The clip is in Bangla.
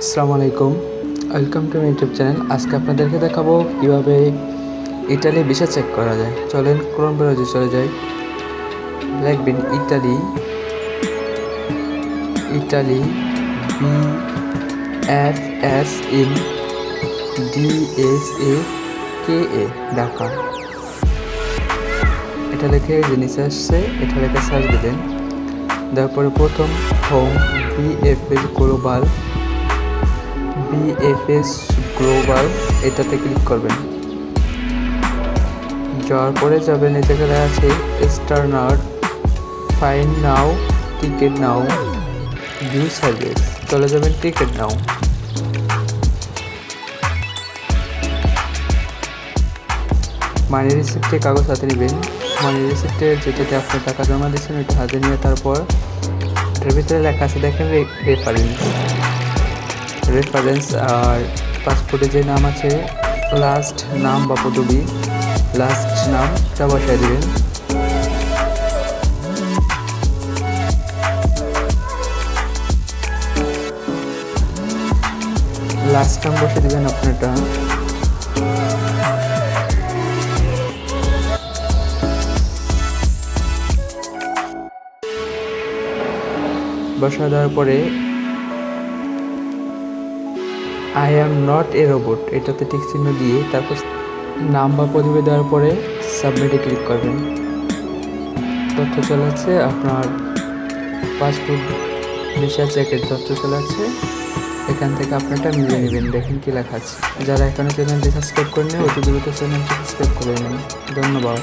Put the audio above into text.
আসসালামু আলাইকুম, welcome to my YouTube channel. আজকে আপনাদেরকে দেখাবো কীভাবে ইটালি ভিসা চেক করা যায়। চলেন ক্রোম ব্রাউজারে চলে যাই, লিখবেন Italy Italy BFSIN DSAKA Dhaka. এটা লিখে যে নিচে আসছে এটা লিখে সার্চ দিবেন। তারপরে প্রথম হোম বিএফএস গ্লোবাল এটাতে ক্লিক করবেন। যাওয়ার পরে যাবেন এই জায়গায় আছে স্টার্নার, ফাইন্ড নাও, টিকেট নাও, ভিউ সার্ভিস। চলে যাবেন টিকেট নাও। মানি রিসিপ্টে কাগজ হাতে নেবেন। মানি রিসিপ্টে যেটাতে আপনি টাকা জমা দিচ্ছেন ওইটা হাতে নিয়ে তারপর এটার ভিতরে লেখা আছে দেখেন রেফারেন্স আর পাসপোর্টে যে নাম আছে লাস্ট নাম বা পদবি, লাস্ট নামটা বসায় দেবেন। লাস্ট নাম বসে দেবেন আপনারটা। বসা দেওয়ার পরে I am not a robot এটাতে টিক চিহ্ন দিয়ে তারপর নাম বা পদবি দেওয়ার পরে সাবমিটে ক্লিক করবেন। তথ্য চলে আসছে, আপনার পাসপোর্ট ভিসা চেকের তথ্য চলে আসছে। এখান থেকে আপনারটা মিলিয়ে নেবেন। দেখেন কি লেখা আছে। যারা এখনো চ্যানেলটি সাবস্ক্রাইব করেন অতি দ্রুত চ্যানেলটি সাবস্ক্রাইব করে নেন। ধন্যবাদ।